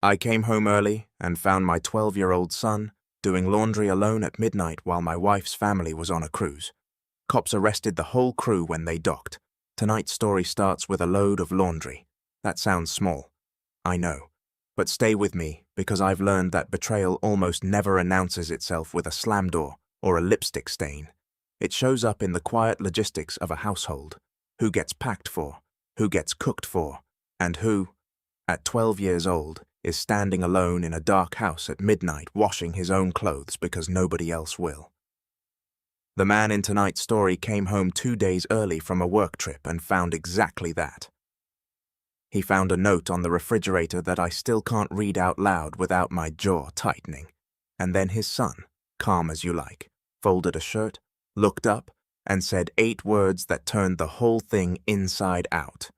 I came home early and found my 12-year-old son doing laundry alone at midnight while my wife's family was on a cruise. Cops arrested the whole crew when they docked. Tonight's story starts with a load of laundry. That sounds small, I know. But stay with me, because I've learned that betrayal almost never announces itself with a slam door or a lipstick stain. It shows up in the quiet logistics of a household. Who gets packed for, who gets cooked for, and who, at 12 years old, is standing alone in a dark house at midnight washing his own clothes because nobody else will. The man in tonight's story came home 2 days early from a work trip and found exactly that. He found a note on the refrigerator that I still can't read out loud without my jaw tightening. And then his son, calm as you like, folded a shirt, looked up, and said 8 words that turned the whole thing inside out.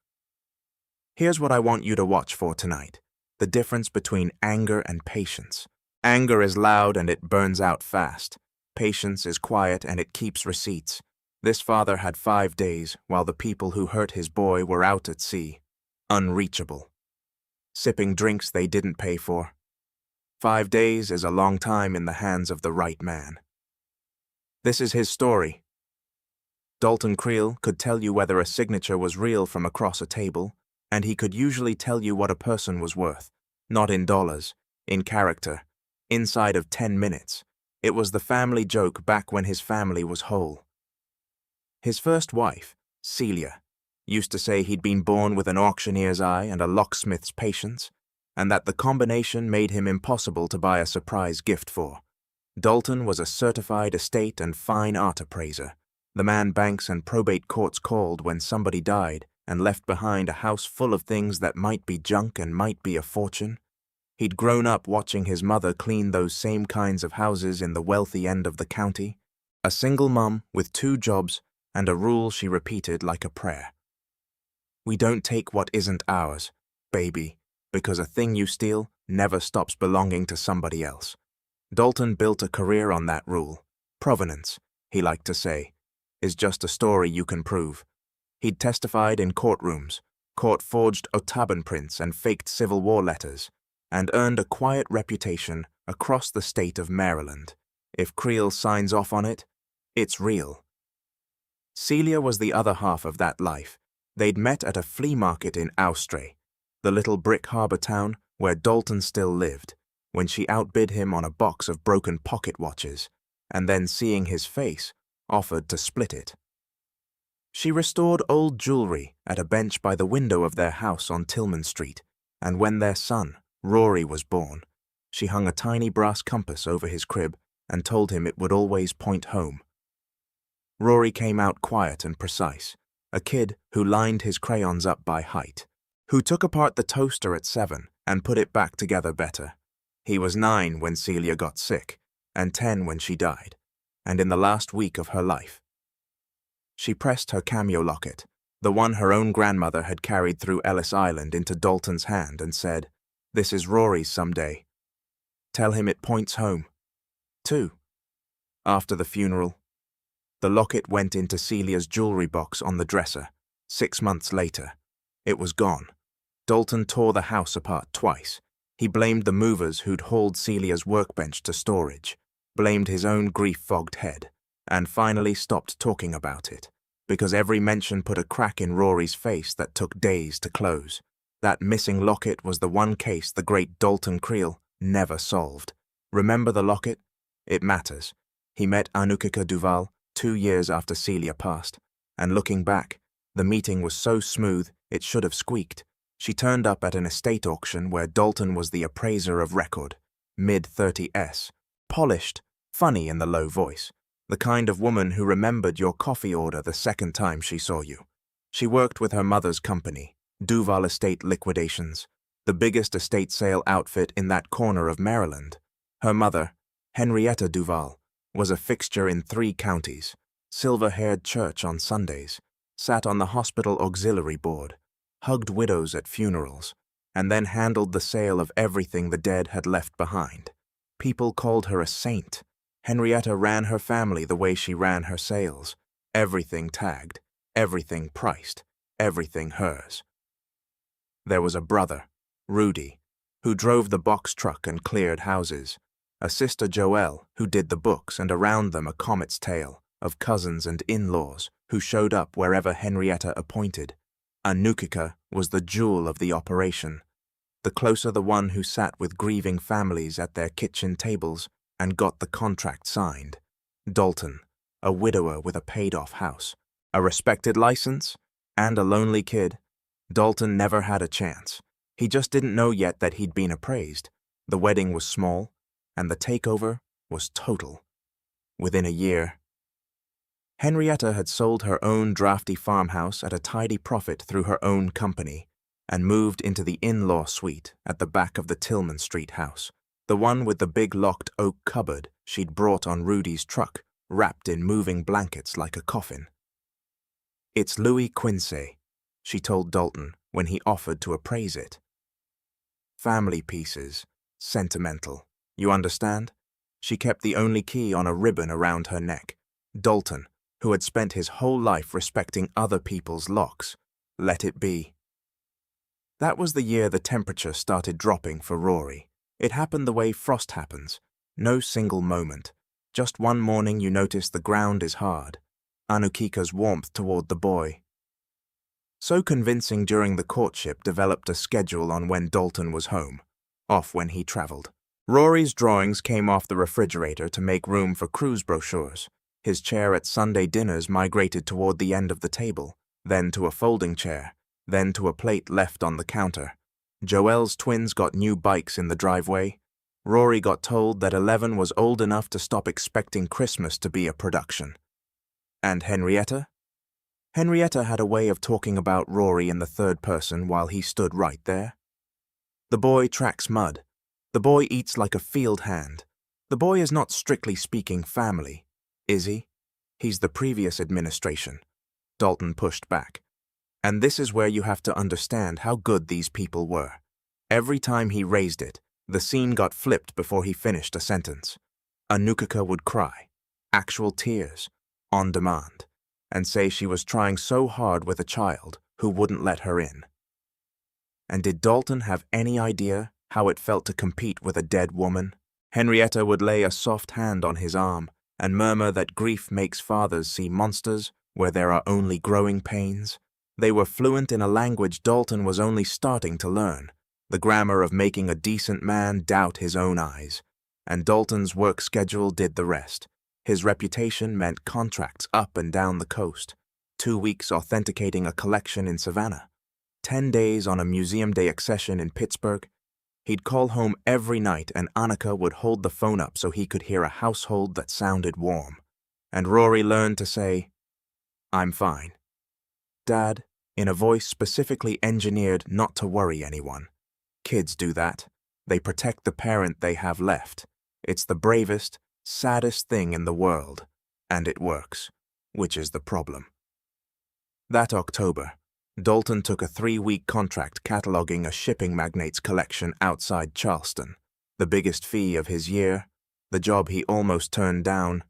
Here's what I want you to watch for tonight: the difference between anger and patience. Anger is loud and it burns out fast. Patience is quiet and it keeps receipts. This father had 5 days while the people who hurt his boy were out at sea, unreachable, sipping drinks they didn't pay for. 5 days is a long time in the hands of the right man. This is his story. Dalton Creel could tell you whether a signature was real from across a table, and he could usually tell you what a person was worth, not in dollars, in character, inside of 10 minutes. It was the family joke back when his family was whole. His first wife, Celia, used to say he'd been born with an auctioneer's eye and a locksmith's patience, and that the combination made him impossible to buy a surprise gift for. Dalton was a certified estate and fine art appraiser, the man banks and probate courts called when somebody died and left behind a house full of things that might be junk and might be a fortune. He'd grown up watching his mother clean those same kinds of houses in the wealthy end of the county, a single mum with 2 jobs and a rule she repeated like a prayer. We don't take what isn't ours, baby, because a thing you steal never stops belonging to somebody else. Dalton built a career on that rule. Provenance, he liked to say, is just a story you can prove. He'd testified in courtrooms, court-forged Otaban prints and faked Civil War letters, and earned a quiet reputation across the state of Maryland. If Creel signs off on it, it's real. Celia was the other half of that life. They'd met at a flea market in Austria, the little brick harbor town where Dalton still lived, when she outbid him on a box of broken pocket watches, and then seeing his face, offered to split it. She restored old jewelry at a bench by the window of their house on Tillman Street, and when their son, Rory, was born, she hung a tiny brass compass over his crib and told him it would always point home. Rory came out quiet and precise, a kid who lined his crayons up by height, who took apart the toaster at 7 and put it back together better. He was 9 when Celia got sick, and 10 when she died, and in the last week of her life. She pressed her cameo locket, the one her own grandmother had carried through Ellis Island, into Dalton's hand and said, "This is Rory's someday. Tell him it points home." 2. After the funeral, the locket went into Celia's jewelry box on the dresser. 6 months later, it was gone. Dalton tore the house apart twice. He blamed the movers who'd hauled Celia's workbench to storage, blamed his own grief-fogged head, and finally stopped talking about it, because every mention put a crack in Rory's face that took days to close. That missing locket was the one case the great Dalton Creel never solved. Remember the locket? It matters. He met Anukika Duval 2 years after Celia passed, and looking back, the meeting was so smooth it should have squeaked. She turned up at an estate auction where Dalton was the appraiser of record, mid-30s, polished, funny in the low voice, the kind of woman who remembered your coffee order the second time she saw you. She worked with her mother's company, Duval Estate Liquidations, the biggest estate sale outfit in that corner of Maryland. Her mother, Henrietta Duval, was a fixture in 3 counties, silver-haired church on Sundays, sat on the hospital auxiliary board, hugged widows at funerals, and then handled the sale of everything the dead had left behind. People called her a saint. Henrietta ran her family the way she ran her sales. Everything tagged, everything priced, everything hers. There was a brother, Rudy, who drove the box truck and cleared houses, a sister Joelle, who did the books, and around them a comet's tail of cousins and in-laws who showed up wherever Henrietta appointed. Anukika was the jewel of the operation, the closer the one who sat with grieving families at their kitchen tables and got the contract signed. Dalton, a widower with a paid-off house, a respected license, and a lonely kid. Dalton never had a chance. He just didn't know yet that he'd been appraised. The wedding was small, and the takeover was total. Within a year, Henrietta had sold her own drafty farmhouse at a tidy profit through her own company and moved into the in-law suite at the back of the Tillman Street house, the one with the big locked oak cupboard she'd brought on Rudy's truck, wrapped in moving blankets like a coffin. "It's Louis Quincy," she told Dalton when he offered to appraise it. "Family pieces, sentimental, you understand?" She kept the only key on a ribbon around her neck. Dalton, who had spent his whole life respecting other people's locks, let it be. That was the year the temperature started dropping for Rory. It happened the way frost happens. No single moment. Just one morning you notice the ground is hard. Anukika's warmth toward the boy, so convincing during the courtship, developed a schedule on when Dalton was home, off when he traveled. Rory's drawings came off the refrigerator to make room for cruise brochures. His chair at Sunday dinners migrated toward the end of the table, then to a folding chair, then to a plate left on the counter. Joelle's twins got new bikes in the driveway. Rory got told that 11 was old enough to stop expecting Christmas to be a production. And Henrietta? Henrietta had a way of talking about Rory in the third person while he stood right there. The boy tracks mud. The boy eats like a field hand. The boy is not strictly speaking family, is he? He's the previous administration. Dalton pushed back. And this is where you have to understand how good these people were. Every time he raised it, the scene got flipped before he finished a sentence. Anukika would cry, actual tears, on demand, and say she was trying so hard with a child who wouldn't let her in. And did Dalton have any idea how it felt to compete with a dead woman? Henrietta would lay a soft hand on his arm and murmur that grief makes fathers see monsters where there are only growing pains. They were fluent in a language Dalton was only starting to learn, the grammar of making a decent man doubt his own eyes. And Dalton's work schedule did the rest. His reputation meant contracts up and down the coast, 2 weeks authenticating a collection in Savannah, 10 days on a Museum Day accession in Pittsburgh. He'd call home every night and Annika would hold the phone up so he could hear a household that sounded warm. And Rory learned to say, "I'm fine, Dad," in a voice specifically engineered not to worry anyone. Kids do that. They protect the parent they have left. It's the bravest, saddest thing in the world, and it works, which is the problem. That October, Dalton took a 3-week contract cataloging a shipping magnate's collection outside Charleston, the biggest fee of his year, the job he almost turned down.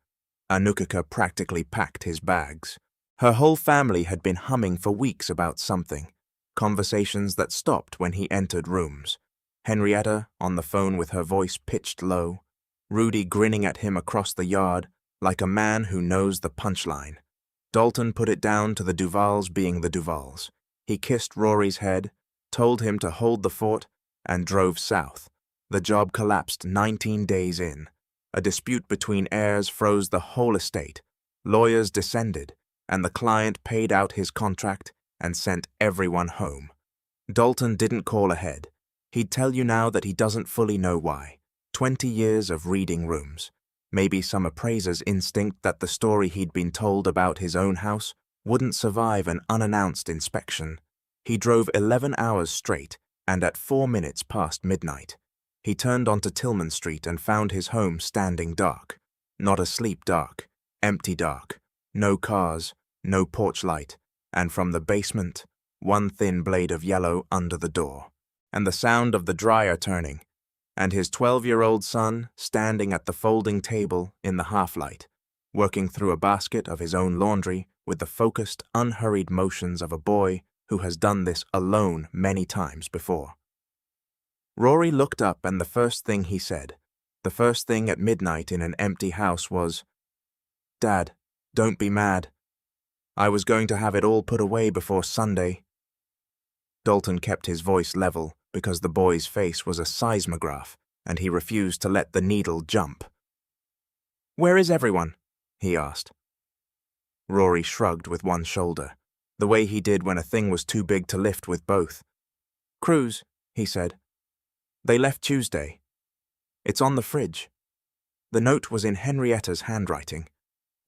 Anukika practically packed his bags. Her whole family had been humming for weeks about something, conversations that stopped when he entered rooms. Henrietta on the phone with her voice pitched low, Rudy grinning at him across the yard like a man who knows the punchline. Dalton put it down to the Duvals being the Duvals. He kissed Rory's head, told him to hold the fort, and drove south. The job collapsed 19 days in. A dispute between heirs froze the whole estate. Lawyers descended, and the client paid out his contract and sent everyone home. Dalton didn't call ahead. He'd tell you now that he doesn't fully know why. 20 years of reading rooms. Maybe some appraiser's instinct that the story he'd been told about his own house wouldn't survive an unannounced inspection. He drove 11 hours straight, and at 4 minutes past midnight, he turned onto Tillman Street and found his home standing dark. Not asleep dark, empty dark. No cars, no porch light, and from the basement, one thin blade of yellow under the door, and the sound of the dryer turning, and his 12-year-old son standing at the folding table in the half-light, working through a basket of his own laundry with the focused, unhurried motions of a boy who has done this alone many times before. Rory looked up and the first thing he said, the first thing at midnight in an empty house was, "Dad, don't be mad. I was going to have it all put away before Sunday." Dalton kept his voice level because the boy's face was a seismograph and he refused to let the needle jump. "Where is everyone?" he asked. Rory shrugged with one shoulder, the way he did when a thing was too big to lift with both. "Cruise," he said. "They left Tuesday. It's on the fridge." The note was in Henrietta's handwriting.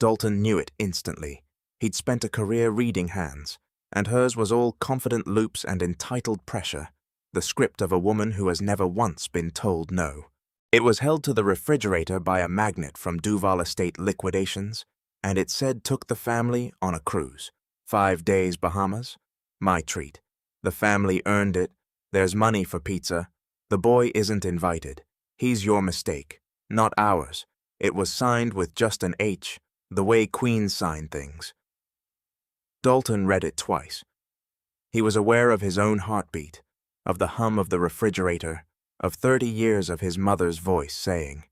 Dalton knew it instantly. He'd spent a career reading hands, and hers was all confident loops and entitled pressure, the script of a woman who has never once been told no. It was held to the refrigerator by a magnet from Duval Estate liquidations, and it said took the family on a cruise. 5 days Bahamas. My treat. The family earned it. There's money for pizza. The boy isn't invited. He's your mistake, not ours. It was signed with just an H, the way Queens sign things. Dalton read it twice. He was aware of his own heartbeat, of the hum of the refrigerator, of 30 years of his mother's voice saying,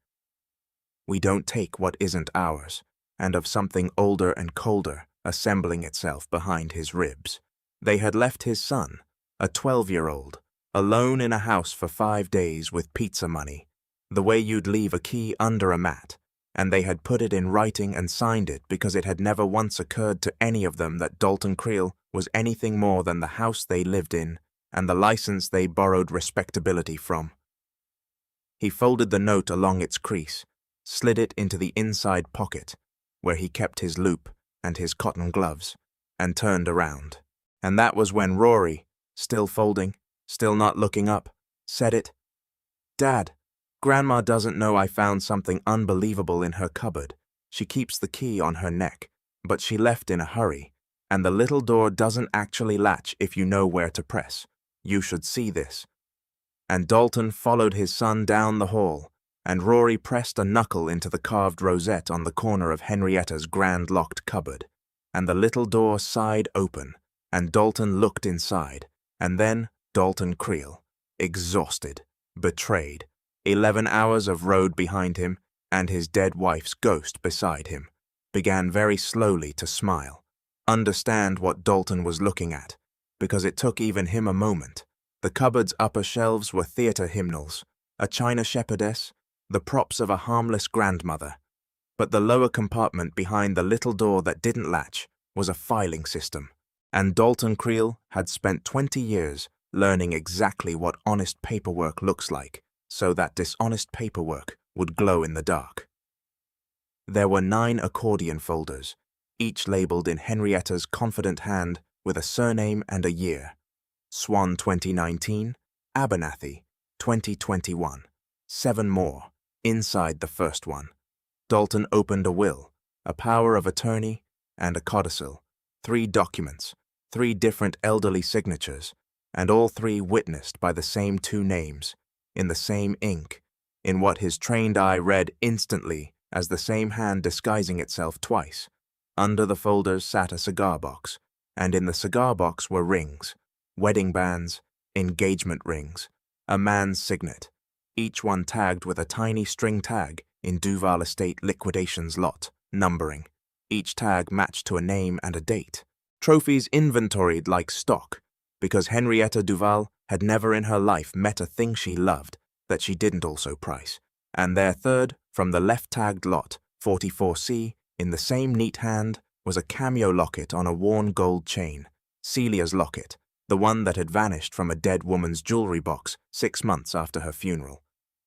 "We don't take what isn't ours," and of something older and colder assembling itself behind his ribs. They had left his son, a 12-year-old, alone in a house for 5 days with pizza money, the way you'd leave a key under a mat, and they had put it in writing and signed it because it had never once occurred to any of them that Dalton Creel was anything more than the house they lived in and the license they borrowed respectability from. He folded the note along its crease, slid it into the inside pocket, where he kept his loop and his cotton gloves, and turned around. And that was when Rory, still folding, still not looking up, said it. "Dad, Grandma doesn't know I found something unbelievable in her cupboard. She keeps the key on her neck, but she left in a hurry, and the little door doesn't actually latch if you know where to press. You should see this." And Dalton followed his son down the hall, and Rory pressed a knuckle into the carved rosette on the corner of Henrietta's grand locked cupboard, and the little door sighed open, and Dalton looked inside, and then Dalton Creel, exhausted, betrayed, 11 hours of road behind him, and his dead wife's ghost beside him, began very slowly to smile, understand what Dalton was looking at, because it took even him a moment. The cupboard's upper shelves were theatre hymnals, a china shepherdess, the props of a harmless grandmother. But the lower compartment behind the little door that didn't latch was a filing system, and Dalton Creel had spent 20 years learning exactly what honest paperwork looks like, so that dishonest paperwork would glow in the dark. There were 9 accordion folders, each labeled in Henrietta's confident hand with a surname and a year. Swan 2019, Abernathy 2021. 7 more, inside the first one. Dalton opened a will, a power of attorney, and a codicil. 3 documents, 3 different elderly signatures, and all 3 witnessed by the same 2 names, in the same ink, in what his trained eye read instantly as the same hand disguising itself twice. Under the folders sat a cigar box, and in the cigar box were rings, wedding bands, engagement rings, a man's signet, each one tagged with a tiny string tag in Duval Estate liquidations lot, numbering. Each tag matched to a name and a date. Trophies inventoried like stock, because Henrietta Duval had never in her life met a thing she loved that she didn't also price. And their third, from the left-tagged lot, 44C, in the same neat hand, was a cameo locket on a worn gold chain, Celia's locket, the one that had vanished from a dead woman's jewelry box 6 months after her funeral.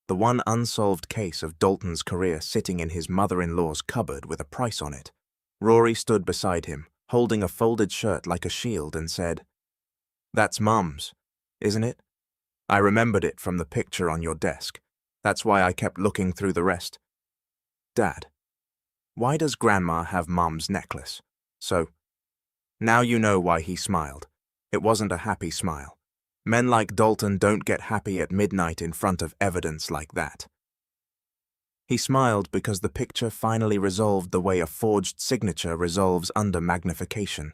The one unsolved case of Dalton's career sitting in his mother-in-law's cupboard with a price on it. Rory stood beside him, holding a folded shirt like a shield, and said, "That's Mum's, isn't it? I remembered it from the picture on your desk. That's why I kept looking through the rest. Dad, why does Grandma have Mum's necklace? So, now you know why he smiled. It wasn't a happy smile. Men like Dalton don't get happy at midnight in front of evidence like that." He smiled because the picture finally resolved the way a forged signature resolves under magnification.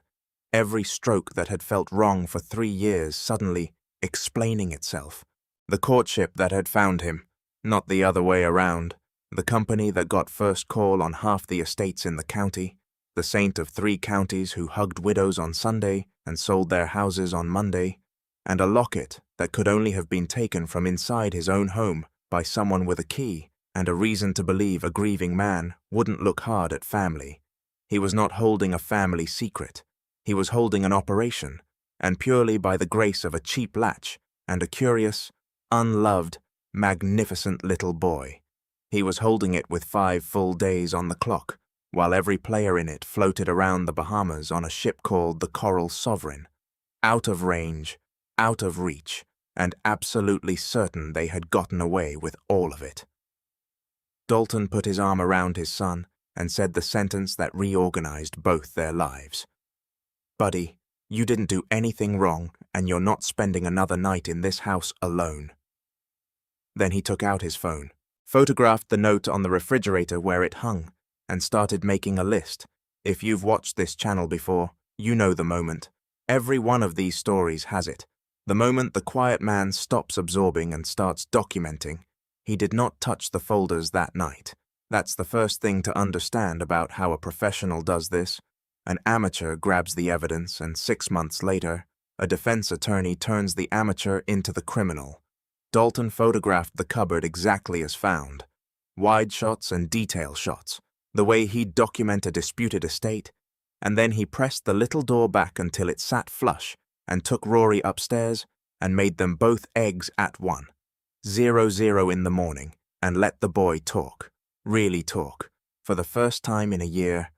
Every stroke that had felt wrong for 3 years suddenly explaining itself, The courtship that had found him, not the other way around. The company that got first call on half the estates in the county, the saint of 3 counties who hugged widows on Sunday and sold their houses on Monday, and a locket that could only have been taken from inside his own home by someone with a key and a reason to believe a grieving man wouldn't look hard at family. He was not holding a family secret. He was holding an operation, and purely by the grace of a cheap latch and a curious, unloved, magnificent little boy. He was holding it with 5 full days on the clock, while every player in it floated around the Bahamas on a ship called the Coral Sovereign, out of range, out of reach, and absolutely certain they had gotten away with all of it. Dalton put his arm around his son and said the sentence that reorganized both their lives. "Buddy, you didn't do anything wrong, and you're not spending another night in this house alone." Then he took out his phone, photographed the note on the refrigerator where it hung, and started making a list. If you've watched this channel before, you know the moment. Every one of these stories has it. The moment the quiet man stops absorbing and starts documenting. He did not touch the folders that night. That's the first thing to understand about how a professional does this. An amateur grabs the evidence, and 6 months later, a defense attorney turns the amateur into the criminal. Dalton photographed the cupboard exactly as found. Wide shots and detail shots, the way he'd document a disputed estate, and then he pressed the little door back until it sat flush and took Rory upstairs and made them both eggs at 1:00 in the morning and let the boy talk, really talk, for the first time in a year.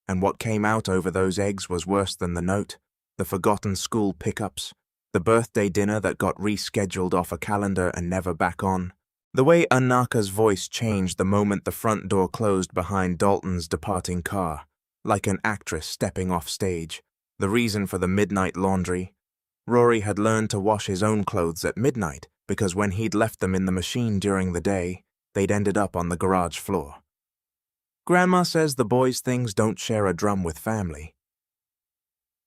And what came out over those eggs was worse than the note, the forgotten school pickups, the birthday dinner that got rescheduled off a calendar and never back on, the way Anaka's voice changed the moment the front door closed behind Dalton's departing car, like an actress stepping off stage, the reason for the midnight laundry. Rory had learned to wash his own clothes at midnight because when he'd left them in the machine during the day, they'd ended up on the garage floor. Grandma says the boys' things don't share a drum with family.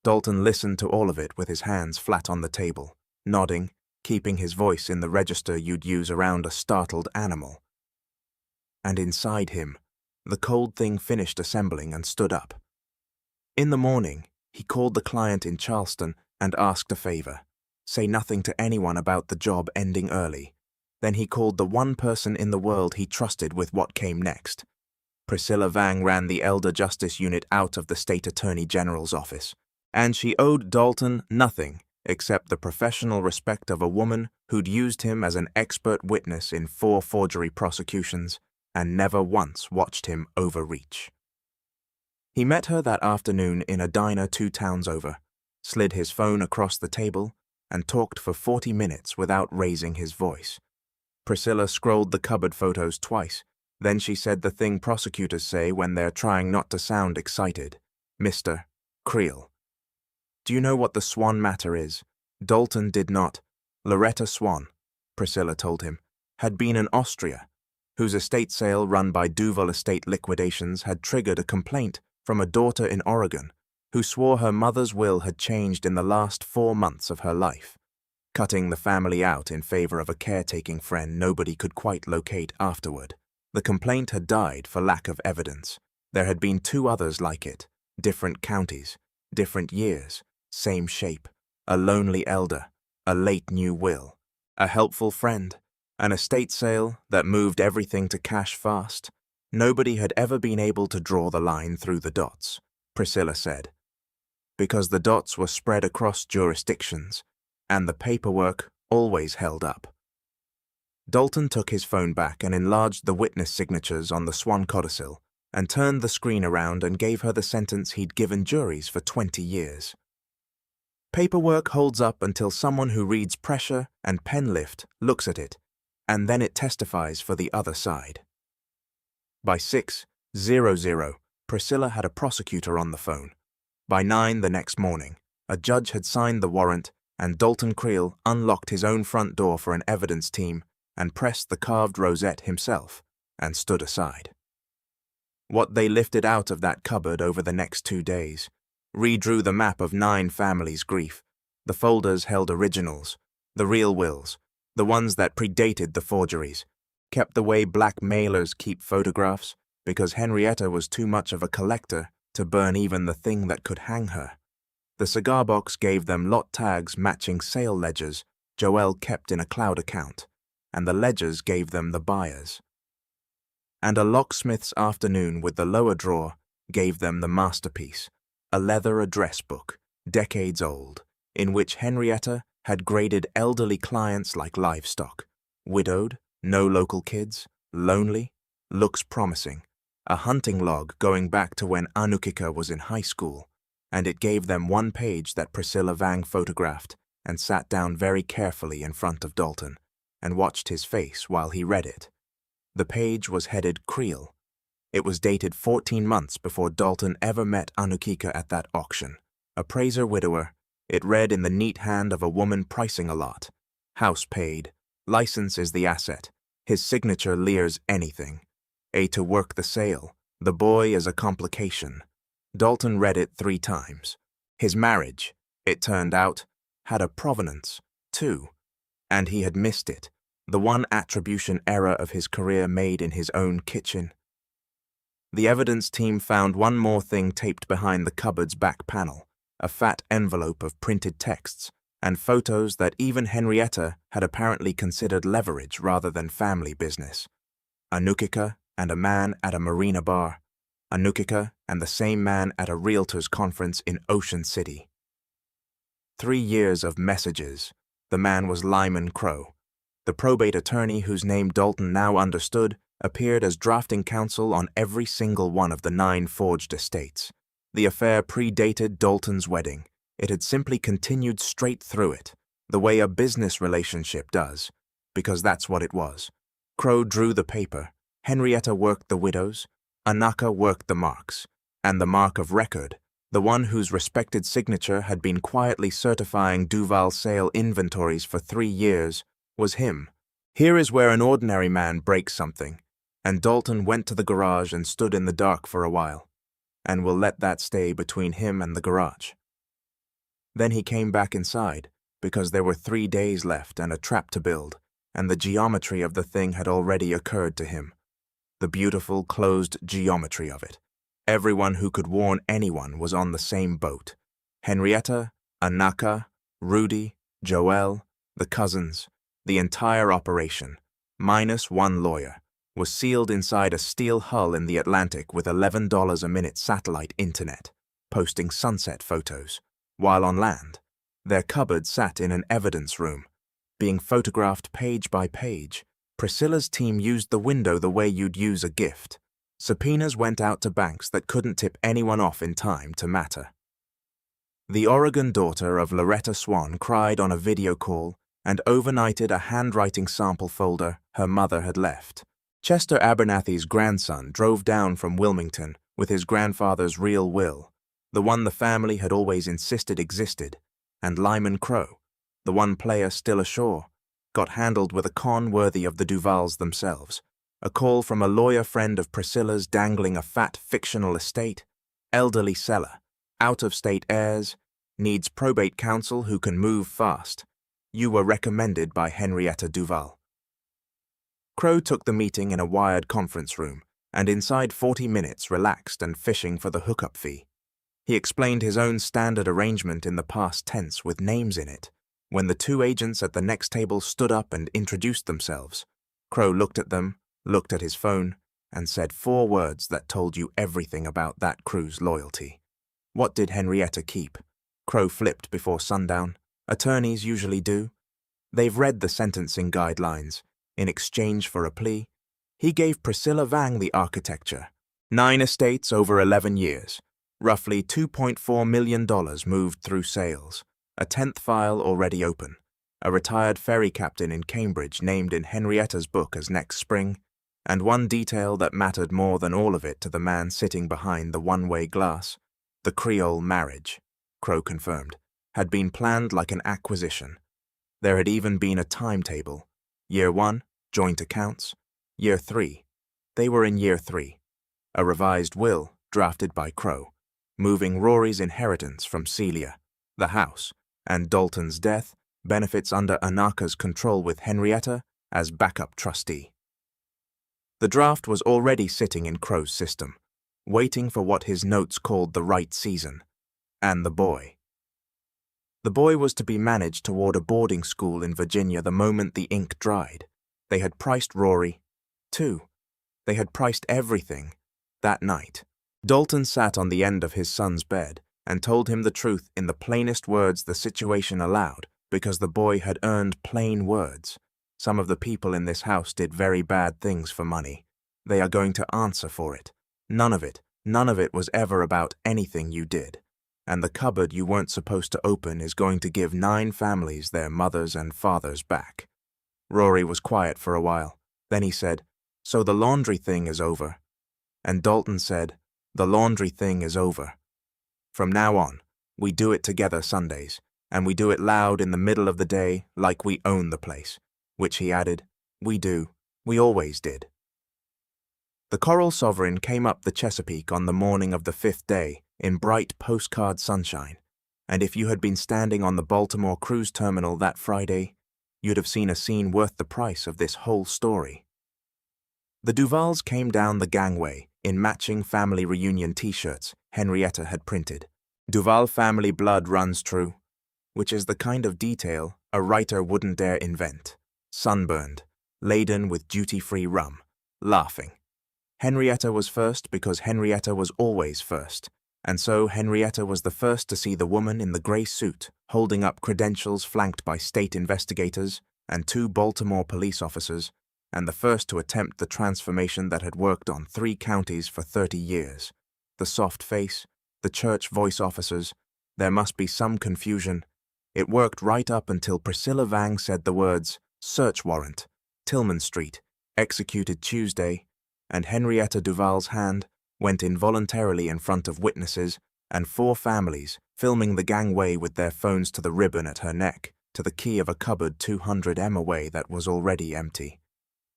Dalton listened to all of it with his hands flat on the table, nodding, keeping his voice in the register you'd use around a startled animal. And inside him, the cold thing finished assembling and stood up. In the morning, he called the client in Charleston and asked a favor. Say nothing to anyone about the job ending early. Then he called the one person in the world he trusted with what came next. Priscilla Vang ran the Elder Justice Unit out of the State Attorney General's office, and she owed Dalton nothing except the professional respect of a woman who'd used him as an expert witness in 4 forgery prosecutions and never once watched him overreach. He met her that afternoon in a diner 2 towns over, slid his phone across the table, and talked for 40 minutes without raising his voice. Priscilla scrolled the cupboard photos twice. Then she said the thing prosecutors say when they're trying not to sound excited. "Mr. Creel. Do you know what the Swan matter is?" Dalton did not. Loretta Swan, Priscilla told him, had been in Austria, whose estate sale run by Duval Estate Liquidations had triggered a complaint from a daughter in Oregon who swore her mother's will had changed in the last 4 months of her life, cutting the family out in favor of a caretaking friend nobody could quite locate afterward. The complaint had died for lack of evidence. There had been 2 others like it, different counties, different years, same shape, a lonely elder, a late new will, a helpful friend, an estate sale that moved everything to cash fast. Nobody had ever been able to draw the line through the dots, Priscilla said, because the dots were spread across jurisdictions, and the paperwork always held up. Dalton took his phone back and enlarged the witness signatures on the Swan codicil and turned the screen around and gave her the sentence he'd given juries for 20 years. Paperwork holds up until someone who reads pressure and pen lift looks at it, and then it testifies for the other side. By 6:00, Priscilla had a prosecutor on the phone. By 9 the next morning, a judge had signed the warrant, and Dalton Creel unlocked his own front door for an evidence team and pressed the carved rosette himself and stood aside. What they lifted out of that cupboard over the next 2 days redrew the map of 9 families' grief. The folders held originals, the real wills, the ones that predated the forgeries, kept the way blackmailers keep photographs, because Henrietta was too much of a collector to burn even the thing that could hang her. The cigar box gave them lot tags matching sale ledgers Joelle kept in a cloud account, and the ledgers gave them the buyers. And a locksmith's afternoon with the lower drawer gave them the masterpiece, a leather address book, decades old, in which Henrietta had graded elderly clients like livestock: widowed, no local kids, lonely, looks promising, a hunting log going back to when Anukika was in high school, and it gave them one page that Priscilla Vang photographed and sat down very carefully in front of Dalton and watched his face while he read it. The page was headed Creel. It was dated 14 months before Dalton ever met Anukika at that auction. Appraiser widower, it read in the neat hand of a woman pricing a lot. House paid. License is the asset. His signature leers anything. A to work the sale. The boy is a complication. Dalton read it 3 times. His marriage, it turned out, had a provenance, too, and he had missed it, the one attribution error of his career made in his own kitchen. The evidence team found one more thing taped behind the cupboard's back panel, a fat envelope of printed texts and photos that even Henrietta had apparently considered leverage rather than family business. Anukika and a man at a marina bar. Anukika and the same man at a realtors conference in Ocean City. 3 years of messages. The man was Lyman Crow. The probate attorney whose name Dalton now understood appeared as drafting counsel on every single one of the 9 forged estates. The affair predated Dalton's wedding. It had simply continued straight through it, the way a business relationship does, because that's what it was. Crow drew the paper, Henrietta worked the widows, Anaka worked the marks, and the mark of record, the one whose respected signature had been quietly certifying Duval sale inventories for 3 years, was him. Here is where an ordinary man breaks something, and Dalton went to the garage and stood in the dark for a while, and will let that stay between him and the garage. Then he came back inside, because there were 3 days left and a trap to build, and the geometry of the thing had already occurred to him. The beautiful, closed geometry of it. Everyone who could warn anyone was on the same boat. Henrietta, Anaka, Rudy, Joelle, the cousins, the entire operation, minus one lawyer, was sealed inside a steel hull in the Atlantic with $11 a minute satellite internet, posting sunset photos, while on land, their cupboard sat in an evidence room, being photographed page by page. Priscilla's team used the window the way you'd use a gift. Subpoenas went out to banks that couldn't tip anyone off in time to matter. The Oregon daughter of Loretta Swan cried on a video call and overnighted a handwriting sample folder her mother had left. Chester Abernathy's grandson drove down from Wilmington with his grandfather's real will, the one the family had always insisted existed, and Lyman Crow, the one player still ashore, got handled with a con worthy of the Duvals themselves. A call from a lawyer friend of Priscilla's dangling a fat fictional estate, elderly seller, out-of-state heirs, needs probate counsel who can move fast. You were recommended by Henrietta Duval. Crow took the meeting in a wired conference room, and inside 40 minutes relaxed and fishing for the hookup fee. He explained his own standard arrangement in the past tense with names in it. When the 2 agents at the next table stood up and introduced themselves, Crow looked at them, looked at his phone, and said 4 words that told you everything about that crew's loyalty. What did Henrietta keep? Crow flipped before sundown. Attorneys usually do. They've read the sentencing guidelines. In exchange for a plea, he gave Priscilla Vang the architecture. 9 estates over 11 years. Roughly $2.4 million moved through sales. A 10th file already open. A retired ferry captain in Cambridge named in Henrietta's book as next spring, and one detail that mattered more than all of it to the man sitting behind the one-way glass, the Creole marriage, Crow confirmed, had been planned like an acquisition. There had even been a timetable. Year 1, joint accounts. Year 3. They were in year 3. A revised will, drafted by Crow, moving Rory's inheritance from Celia, the house, and Dalton's death benefits under Anaka's control with Henrietta as backup trustee. The draft was already sitting in Crow's system, waiting for what his notes called the right season, and the boy. The boy was to be managed toward a boarding school in Virginia the moment the ink dried. They had priced Rory, too. They had priced everything that night. Dalton sat on the end of his son's bed and told him the truth in the plainest words the situation allowed, because the boy had earned plain words. Some of the people in this house did very bad things for money. They are going to answer for it. None of it was ever about anything you did. And the cupboard you weren't supposed to open is going to give 9 families their mothers and fathers back. Rory was quiet for a while. Then he said, "So the laundry thing is over." And Dalton said, "The laundry thing is over. From now on, we do it together Sundays, and we do it loud in the middle of the day like we own the place," which he added, we always did. The Coral Sovereign came up the Chesapeake on the morning of the 5th day in bright postcard sunshine, and if you had been standing on the Baltimore cruise terminal that Friday, you'd have seen a scene worth the price of this whole story. The Duvals came down the gangway in matching family reunion t-shirts Henrietta had printed. "Duval family blood runs true," which is the kind of detail a writer wouldn't dare invent. Sunburned, laden with duty-free rum, laughing. Henrietta was first because Henrietta was always first, and so Henrietta was the first to see the woman in the grey suit holding up credentials flanked by state investigators and 2 Baltimore police officers, and the first to attempt the transformation that had worked on 3 counties for 30 years. The soft face, the church voice officers, there must be some confusion. It worked right up until Priscilla Vang said the words, "Search warrant, Tillman Street, executed Tuesday," and Henrietta Duval's hand went involuntarily in front of witnesses and 4 families filming the gangway with their phones to the ribbon at her neck, to the key of a cupboard 200 m away that was already empty.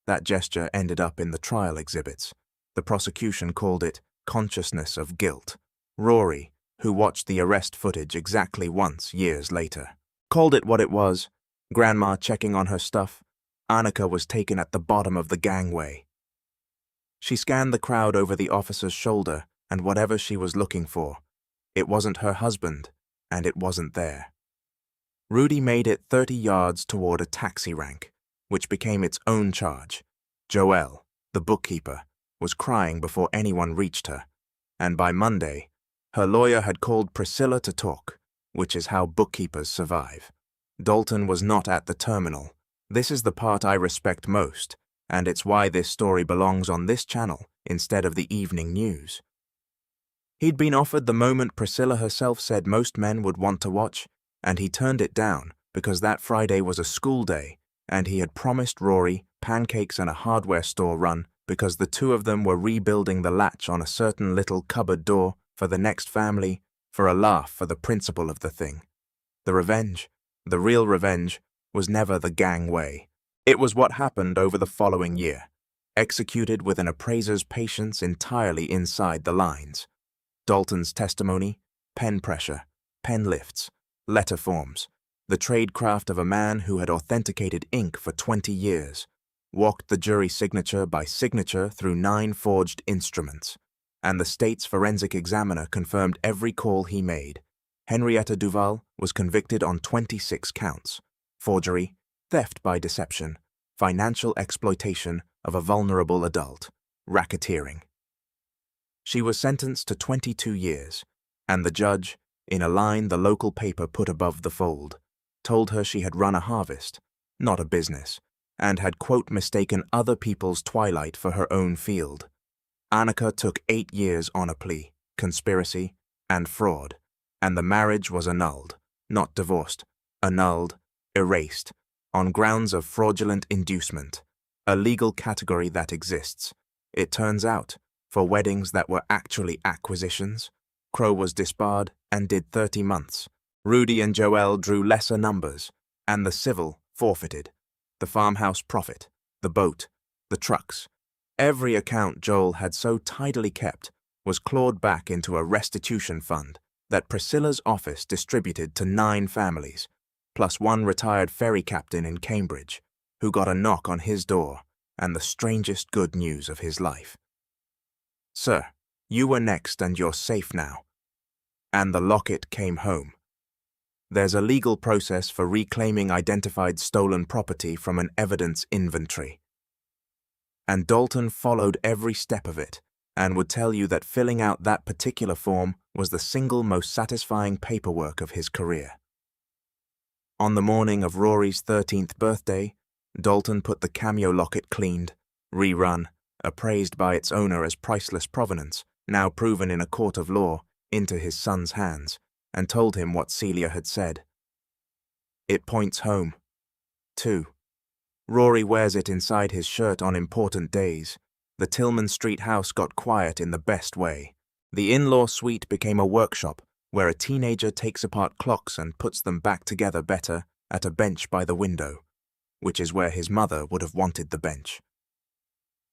That gesture ended up in the trial exhibits. The prosecution called it consciousness of guilt. Rory, who watched the arrest footage exactly once years later, called it what it was: Grandma checking on her stuff. Annika was taken at the bottom of the gangway. She scanned the crowd over the officer's shoulder, and whatever she was looking for, it wasn't her husband, and it wasn't there. Rudy made it 30 yards toward a taxi rank, which became its own charge. Joelle, the bookkeeper, was crying before anyone reached her, and by Monday, her lawyer had called Priscilla to talk, which is how bookkeepers survive. Dalton was not at the terminal. This is the part I respect most, and it's why this story belongs on this channel instead of the evening news. He'd been offered the moment Priscilla herself said most men would want to watch, and he turned it down because that Friday was a school day, and he had promised Rory pancakes and a hardware store run because the 2 of them were rebuilding the latch on a certain little cupboard door for the next family, for a laugh for the principle of the thing. The revenge, the real revenge, was never the gangway. It was what happened over the following year, executed with an appraiser's patience entirely inside the lines. Dalton's testimony, pen pressure, pen lifts, letter forms, the tradecraft of a man who had authenticated ink for 20 years, walked the jury signature by signature through 9 forged instruments, and the state's forensic examiner confirmed every call he made. Henrietta Duval was convicted on 26 counts: forgery, theft by deception, financial exploitation of a vulnerable adult, racketeering. She was sentenced to 22 years, and the judge, in a line the local paper put above the fold, told her she had run a harvest, not a business, and had, quote, mistaken other people's twilight for her own field. Annika took 8 years on a plea, conspiracy, and fraud, and the marriage was annulled, not divorced, annulled, erased, on grounds of fraudulent inducement, a legal category that exists. It turns out, for weddings that were actually acquisitions, Crow was disbarred and did 30 months. Rudy and Joelle drew lesser numbers, and the civil forfeited. The farmhouse profit, the boat, the trucks. Every account Joel had so tidily kept was clawed back into a restitution fund that Priscilla's office distributed to 9 families, plus one retired ferry captain in Cambridge, who got a knock on his door and the strangest good news of his life. "Sir, you were next and you're safe now." And the locket came home. There's a legal process for reclaiming identified stolen property from an evidence inventory. And Dalton followed every step of it and would tell you that filling out that particular form was the single most satisfying paperwork of his career. On the morning of Rory's 13th birthday, Dalton put the cameo locket cleaned, rerun, appraised by its owner as priceless provenance, now proven in a court of law, into his son's hands, and told him what Celia had said. "It points home. 2. Rory wears it inside his shirt on important days. The Tillman Street house got quiet in the best way. The in-law suite became a workshop where a teenager takes apart clocks and puts them back together better at a bench by the window, which is where his mother would have wanted the bench.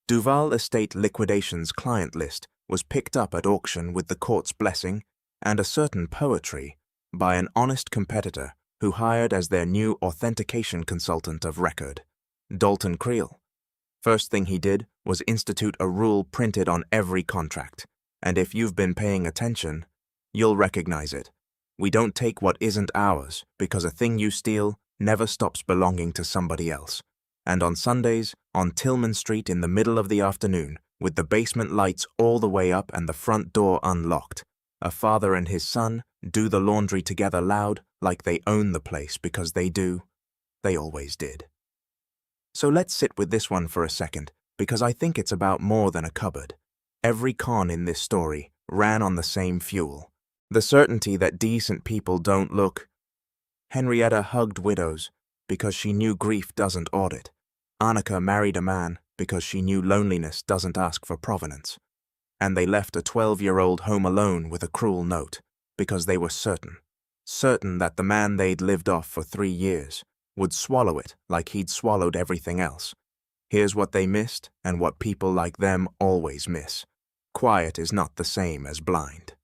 Duval Estate Liquidation's client list was picked up at auction with the court's blessing and a certain poetry by an honest competitor who hired as their new authentication consultant of record, Dalton Creel. First thing he did was institute a rule printed on every contract, and if you've been paying attention, you'll recognize it. We don't take what isn't ours because a thing you steal never stops belonging to somebody else. And on Sundays, on Tillman Street in the middle of the afternoon, with the basement lights all the way up and the front door unlocked, a father and his son do the laundry together loud like they own the place because they do. They always did. So let's sit with this one for a second, because I think it's about more than a cupboard. Every con in this story ran on the same fuel. The certainty that decent people don't look. Henrietta hugged widows because she knew grief doesn't audit. Annika married a man because she knew loneliness doesn't ask for provenance. And they left a 12-year-old home alone with a cruel note because they were certain that the man they'd lived off for 3 years would swallow it like he'd swallowed everything else. Here's what they missed and what people like them always miss. Quiet is not the same as blind.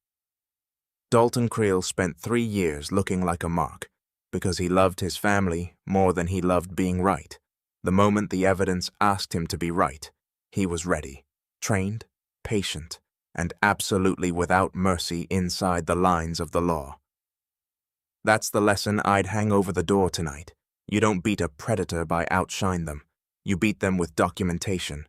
Dalton Creel spent 3 years looking like a mark because he loved his family more than he loved being right. The moment the evidence asked him to be right, he was ready, trained, patient, and absolutely without mercy inside the lines of the law. That's the lesson I'd hang over the door tonight. You don't beat a predator by outshine them. You beat them with documentation.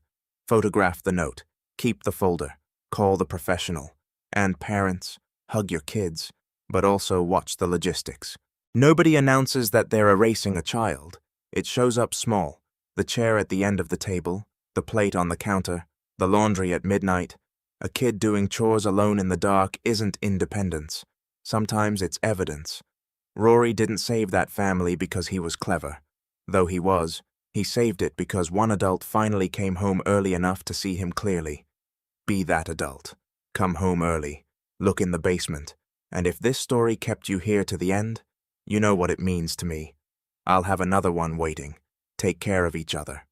Photograph the note, keep the folder, call the professional. And parents, hug your kids, but also watch the logistics. Nobody announces that they're erasing a child. It shows up small. The chair at the end of the table, the plate on the counter, the laundry at midnight. A kid doing chores alone in the dark isn't independence. Sometimes it's evidence. Rory didn't save that family because he was clever. Though he saved it because one adult finally came home early enough to see him clearly. Be that adult. Come home early. Look in the basement. And if this story kept you here to the end, you know what it means to me. I'll have another one waiting. Take care of each other.